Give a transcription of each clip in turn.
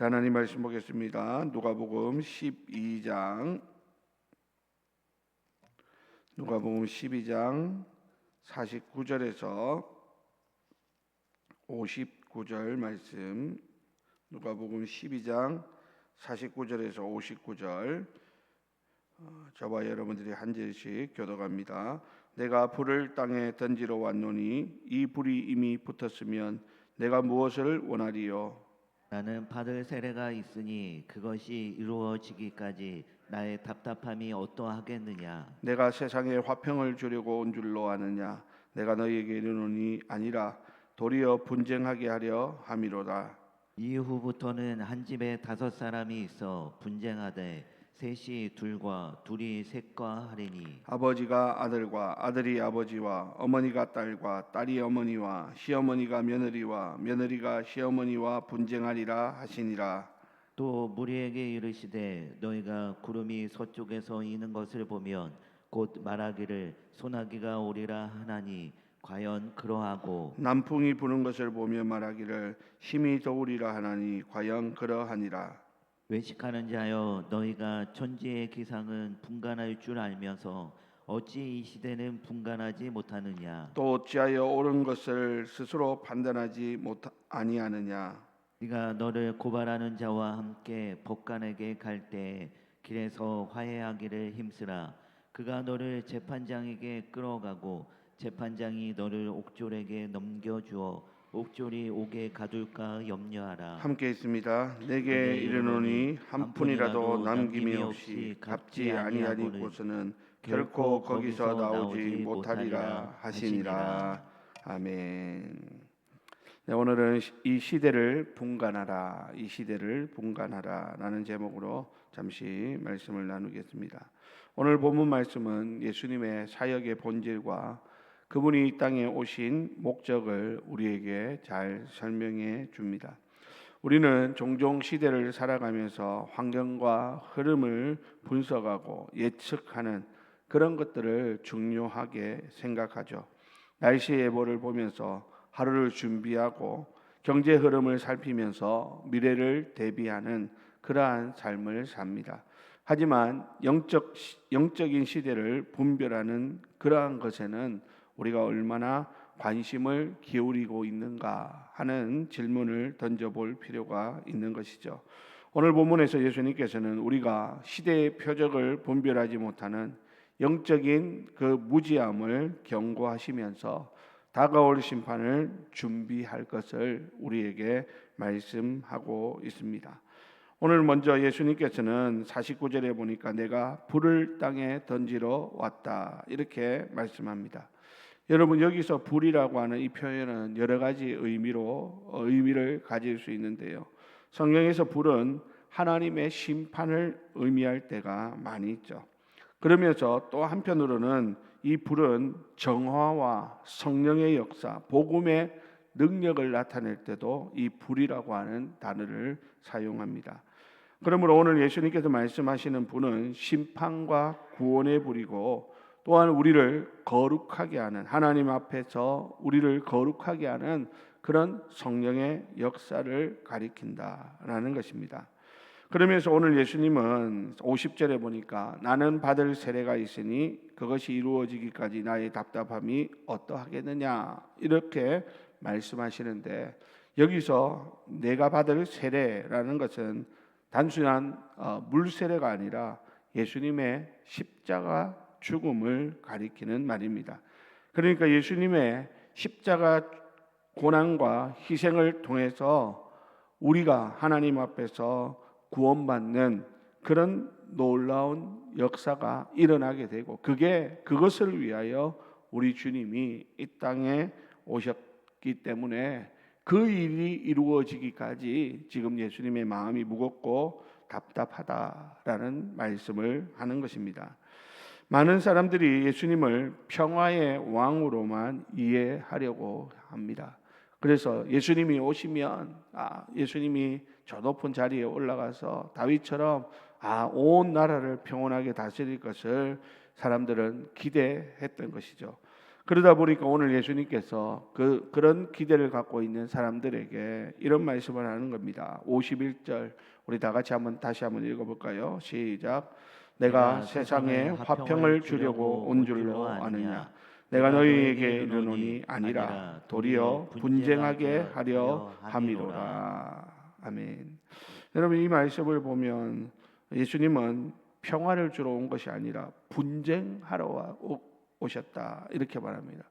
하나님 말씀 보겠습니다. 누가복음 12장 49절에서 59절 말씀. 누가복음 12장 49절에서 59절. 저와 여러분들이 한 절씩 교독합니다. 내가 불을 땅에 던지러 왔노니 이 불이 이미 붙었으면 내가 무엇을 원하리요? 나는 받을 세례가 있으니 그것이 이루어지기까지 나의 답답함이 어떠하겠느냐. 내가 세상에 화평을 주려고 온 줄로 아느냐? 내가 너희에게 이르노니 아니라 도리어 분쟁하게 하려 함이로다. 이후부터는 한 집에 5사람이 있어 분쟁하되 셋이 둘과 둘이 셋과 하리니 아버지가 아들과 아들이 아버지와 어머니가 딸과 딸이 어머니와 시어머니가 며느리와 며느리가 시어머니와 분쟁하리라 하시니라. 또 무리에게 이르시되 너희가 구름이 서쪽에서 이는 것을 보면 곧 말하기를 소나기가 오리라 하나니 과연 그러하고 남풍이 부는 것을 보며 말하기를 힘이 더우리라 하나니 과연 그러하니라. 외식하는 자여 너희가 천지의 기상은 분간할 줄 알면서 어찌 이 시대는 분간하지 못하느냐. 또 어찌하여 옳은 것을 스스로 판단하지 아니하느냐. 네가 너를 고발하는 자와 함께 법관에게 갈 때 길에서 화해하기를 힘쓰라. 그가 너를 재판장에게 끌어가고 재판장이 너를 옥졸에게 넘겨주어 옥졸이 옥에 가둘까 염려하라. 함께 있습니다. 내게 이르노니 한 푼이라도 남김이 없이 갚지 아니하니 고서는 결코 거기서 나오지 못하리라 하시니라. 아멘. 네, 오늘은 이 시대를 분간하라, 이 시대를 분간하라라는 제목으로 잠시 말씀을 나누겠습니다. 오늘 본문 말씀은 예수님의 사역의 본질과 그분이 이 땅에 오신 목적을 우리에게 잘 설명해 줍니다. 우리는 종종 시대를 살아가면서 환경과 흐름을 분석하고 예측하는 그런 것들을 중요하게 생각하죠. 날씨 예보를 보면서 하루를 준비하고 경제 흐름을 살피면서 미래를 대비하는 그러한 삶을 삽니다. 하지만 영적인 시대를 분별하는 그러한 것에는 우리가 얼마나 관심을 기울이고 있는가 하는 질문을 던져볼 필요가 있는 것이죠. 오늘 본문에서 예수님께서는 우리가 시대의 표적을 분별하지 못하는 영적인 그 무지함을 경고하시면서 다가올 심판을 준비할 것을 우리에게 말씀하고 있습니다. 오늘 먼저 예수님께서는 49절에 보니까 내가 불을 땅에 던지러 왔다 이렇게 말씀합니다. 여러분, 여기서 불이라고 하는 이 표현은 여러 가지 의미를 가질 수 있는데요. 성경에서 불은 하나님의 심판을 의미할 때가 많이 있죠. 그러면서 또 한편으로는 이 불은 정화와 성령의 역사, 복음의 능력을 나타낼 때도 이 불이라고 하는 단어를 사용합니다. 그러므로 오늘 예수님께서 말씀하시는 불은 심판과 구원의 불이고 또한 우리를 거룩하게 하는, 하나님 앞에서 우리를 거룩하게 하는 그런 성령의 역사를 가리킨다라는 것입니다. 그러면서 오늘 예수님은 50절에 보니까 나는 받을 세례가 있으니 그것이 이루어지기까지 나의 답답함이 어떠하겠느냐 이렇게 말씀하시는데, 여기서 내가 받을 세례라는 것은 단순한 물 세례가 아니라 예수님의 십자가 죽음을 가리키는 말입니다. 그러니까 예수님의 십자가 고난과 희생을 통해서 우리가 하나님 앞에서 구원받는 그런 놀라운 역사가 일어나게 되고, 그것을 위하여 우리 주님이 이 땅에 오셨기 때문에 그 일이 이루어지기까지 지금 예수님의 마음이 무겁고 답답하다라는 말씀을 하는 것입니다. 많은 사람들이 예수님을 평화의 왕으로만 이해하려고 합니다. 그래서 예수님이 오시면 예수님이 저 높은 자리에 올라가서 다윗처럼 온 나라를 평온하게 다스릴 것을 사람들은 기대했던 것이죠. 그러다 보니까 오늘 예수님께서 그런 기대를 갖고 있는 사람들에게 이런 말씀을 하는 겁니다. 51절 우리 다 같이 다시 한번 읽어볼까요? 시작. 내가 세상에 화평을 주려고 온 줄로 아느냐? 내가 너희에게 이르노니 아니라 도리어 분쟁하게 하려 함이로라. 아멘. 여러분, 이 말씀을 보면 예수님은 평화를 주러 온 것이 아니라 분쟁하러 오셨다, 이렇게 말합니다.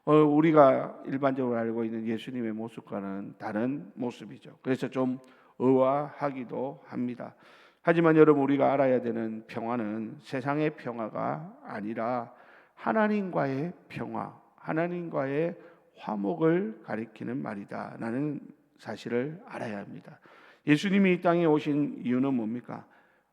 우리가 일반적으로 알고 있는 예수님의 모습과는 다른 모습이죠. 그래서 좀 의아하기도 합니다. 하지만 여러분, 우리가 알아야 되는 평화는 세상의 평화가 아니라 하나님과의 평화, 하나님과의 화목을 가리키는 말이다 라는 사실을 알아야 합니다. 예수님이 이 땅에 오신 이유는 뭡니까?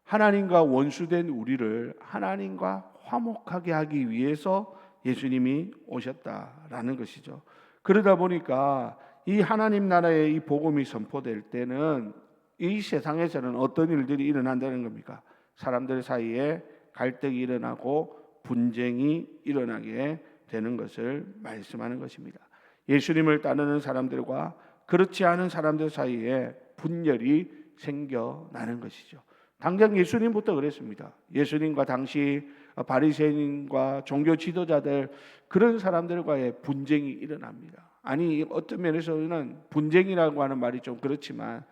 하나님과 원수된 우리를 하나님과 화목하게 하기 위해서 예수님이 오셨다라는 것이죠. 그러다 보니까 이 하나님 나라의 이 복음이 선포될 때는 이 세상에서는 어떤 일들이 일어난다는 겁니까? 사람들 사이에 갈등이 일어나고 분쟁이 일어나게 되는 것을 말씀하는 것입니다. 예수님을 따르는 사람들과 그렇지 않은 사람들 사이에 분열이 생겨나는 것이죠. 당장 예수님부터 그랬습니다. 예수님과 당시 바리새인과 종교 지도자들, 그런 사람들과의 분쟁이 일어납니다. 아니, 어떤 면에서는 분쟁이라고 하는 말이 좀 그렇지만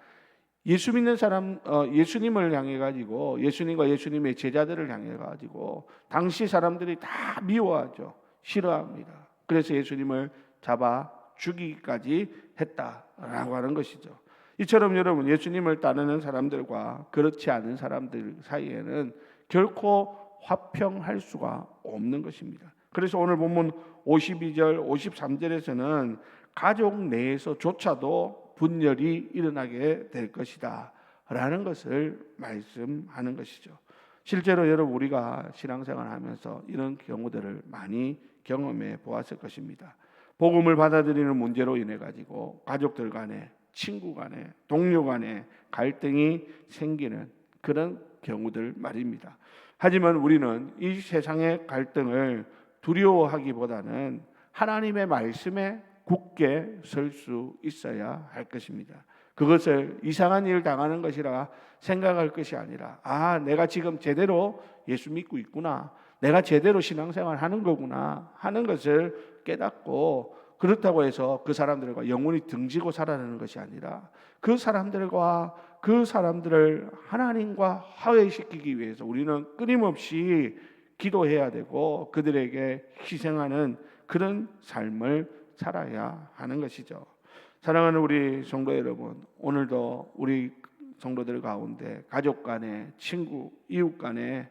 예수 믿는 사람, 예수님을 향해 가지고, 예수님과 예수님의 제자들을 향해 가지고 당시 사람들이 다 미워하죠. 싫어합니다. 그래서 예수님을 잡아 죽이기까지 했다라고 하는 것이죠. 이처럼 여러분, 예수님을 따르는 사람들과 그렇지 않은 사람들 사이에는 결코 화평할 수가 없는 것입니다. 그래서 오늘 본문 52절, 53절에서는 가족 내에서조차도 분열이 일어나게 될 것이다 라는 것을 말씀하는 것이죠. 실제로 여러분, 우리가 신앙생활을 하면서 이런 경우들을 많이 경험해 보았을 것입니다. 복음을 받아들이는 문제로 인해 가지고 가족들 간에, 친구 간에, 동료 간에 갈등이 생기는 그런 경우들 말입니다. 하지만 우리는 이 세상의 갈등을 두려워하기보다는 하나님의 말씀에 굳게 설 수 있어야 할 것입니다. 그것을 이상한 일 당하는 것이라 생각할 것이 아니라, 내가 지금 제대로 예수 믿고 있구나, 내가 제대로 신앙생활 하는 거구나 하는 것을 깨닫고, 그렇다고 해서 그 사람들과 영원히 등지고 살아가는 것이 아니라 그 사람들을 하나님과 화해시키기 위해서 우리는 끊임없이 기도해야 되고 그들에게 희생하는 그런 삶을 살아야 하는 것이죠. 사랑하는 우리 성도 여러분, 오늘도 우리 성도들 가운데 가족 간에, 친구, 이웃 간에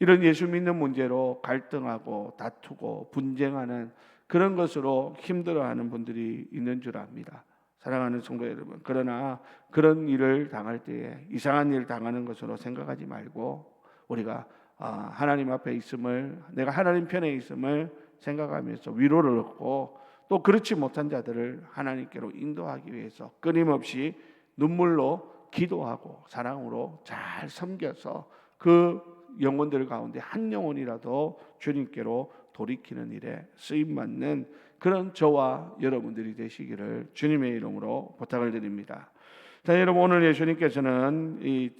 이런 예수 믿는 문제로 갈등하고 다투고 분쟁하는 그런 것으로 힘들어하는 분들이 있는 줄 압니다. 사랑하는 성도 여러분, 그러나 그런 일을 당할 때에 이상한 일을 당하는 것으로 생각하지 말고 우리가 하나님 앞에 있음을, 내가 하나님 편에 있음을 생각하면서 위로를 얻고, 또 그렇지 못한 자들을 하나님께로 인도하기 위해서 끊임없이 눈물로 기도하고 사랑으로 잘 섬겨서 그 영혼들 가운데 한 영혼이라도 주님께로 돌이키는 일에 쓰임받는 그런 저와 여러분들이 되시기를 주님의 이름으로 부탁을 드립니다. 자, 여러분, 오늘 예수님께서는 이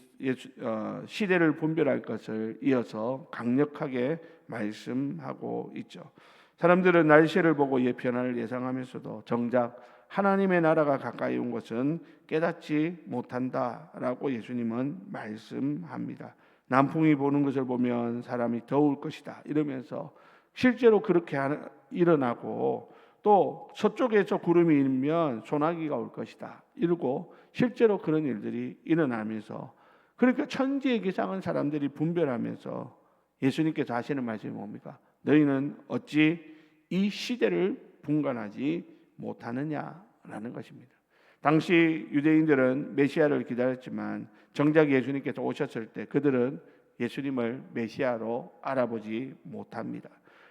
시대를 분별할 것을 이어서 강력하게 말씀하고 있죠. 사람들은 날씨를 보고 변화를 예상하면서도 정작 하나님의 나라가 가까이 온 것은 깨닫지 못한다라고 예수님은 말씀합니다. 남풍이 부는 것을 보면 사람이 더울 것이다 이러면서 실제로 그렇게 일어나고, 또 서쪽에서 구름이 일면 소나기가 올 것이다 이러고 실제로 그런 일들이 일어나면서, 그러니까 천지의 기상은 사람들이 분별하면서 예수님께서 하시는 말씀이 뭡니까? 너희는 어찌 이 시대를 분간하지 못하느냐라는 것입니다. 당시 유대인들은 메시아를 기다렸지만 정작 예수님께서 오셨을 때 그들은 예수님을 메시아로 알아보지 못합니다.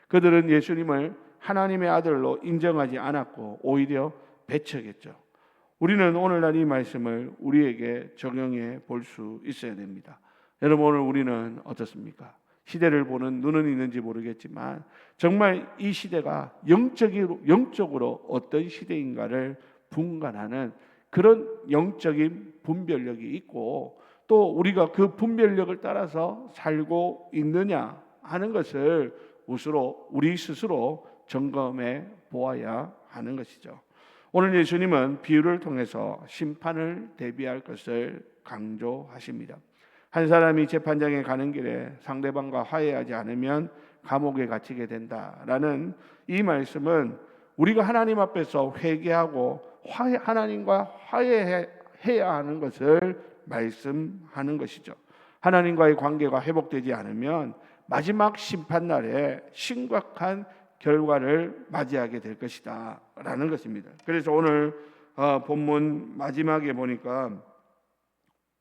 그들은 예수님을 하나님의 아들로 인정하지 않았고 오히려 배척했죠. 우리는 오늘날 이 말씀을 우리에게 적용해 볼 수 있어야 됩니다. 여러분, 오늘 우리는 어떻습니까? 시대를 보는 눈은 있는지 모르겠지만 정말 이 시대가 영적으로 어떤 시대인가를 분간하는 그런 영적인 분별력이 있고, 또 우리가 그 분별력을 따라서 살고 있느냐 하는 것을 우리 스스로 점검해 보아야 하는 것이죠. 오늘 예수님은 비유를 통해서 심판을 대비할 것을 강조하십니다. 한 사람이 재판장에 가는 길에 상대방과 화해하지 않으면 감옥에 갇히게 된다라는 이 말씀은 우리가 하나님 앞에서 회개하고 하나님과 화해해야 하는 것을 말씀하는 것이죠. 하나님과의 관계가 회복되지 않으면 마지막 심판날에 심각한 결과를 맞이하게 될 것이다 라는 것입니다. 그래서 오늘 본문 마지막에 보니까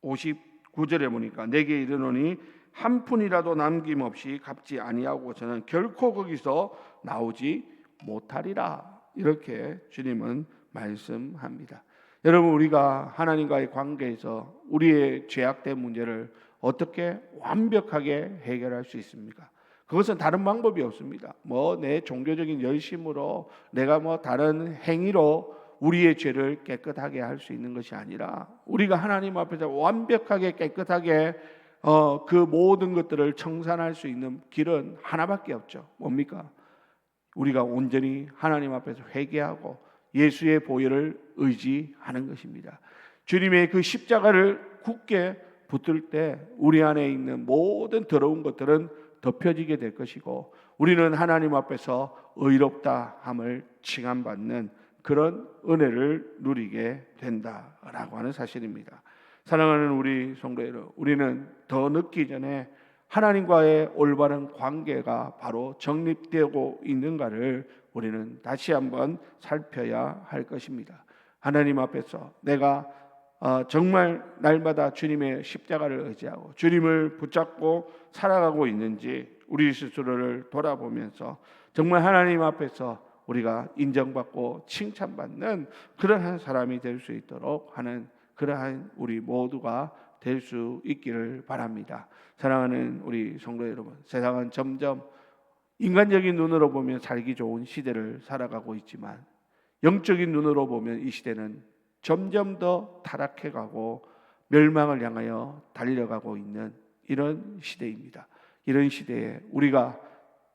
59절에 보니까 내게 이르노니 한 푼이라도 남김없이 갚지 아니하고서는 결코 거기서 나오지 못하리라, 이렇게 주님은 말씀합니다. 여러분, 우리가 하나님과의 관계에서 우리의 죄악된 문제를 어떻게 완벽하게 해결할 수 있습니까? 그것은 다른 방법이 없습니다. 내 종교적인 열심으로 내가 다른 행위로 우리의 죄를 깨끗하게 할 수 있는 것이 아니라 우리가 하나님 앞에서 완벽하게 깨끗하게 그 모든 것들을 청산할 수 있는 길은 하나밖에 없죠. 뭡니까? 우리가 온전히 하나님 앞에서 회개하고 예수의 보혈을 의지하는 것입니다. 주님의 그 십자가를 굳게 붙들 때 우리 안에 있는 모든 더러운 것들은 덮여지게 될 것이고, 우리는 하나님 앞에서 의롭다 함을 칭함받는 그런 은혜를 누리게 된다라고 하는 사실입니다. 사랑하는 우리 성도 여러분, 우리는 더 늦기 전에 하나님과의 올바른 관계가 바로 정립되고 있는가를 우리는 다시 한번 살펴야 할 것입니다. 하나님 앞에서 내가 정말 날마다 주님의 십자가를 의지하고 주님을 붙잡고 살아가고 있는지 우리 스스로를 돌아보면서 정말 하나님 앞에서 우리가 인정받고 칭찬받는 그러한 사람이 될 수 있도록 하는 그러한 우리 모두가 될 수 있기를 바랍니다. 사랑하는 우리 성도 여러분, 세상은 점점 인간적인 눈으로 보면 살기 좋은 시대를 살아가고 있지만 영적인 눈으로 보면 이 시대는 점점 더 타락해가고 멸망을 향하여 달려가고 있는 이런 시대입니다. 이런 시대에 우리가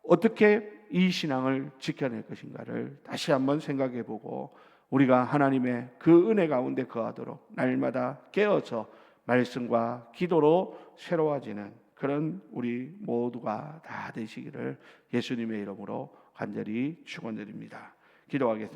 어떻게 이 신앙을 지켜낼 것인가를 다시 한번 생각해보고 우리가 하나님의 그 은혜 가운데 거하도록 날마다 깨어서 말씀과 기도로 새로워지는 그런 우리 모두가 다 되시기를 예수님의 이름으로 간절히 축원드립니다. 기도하겠습니다.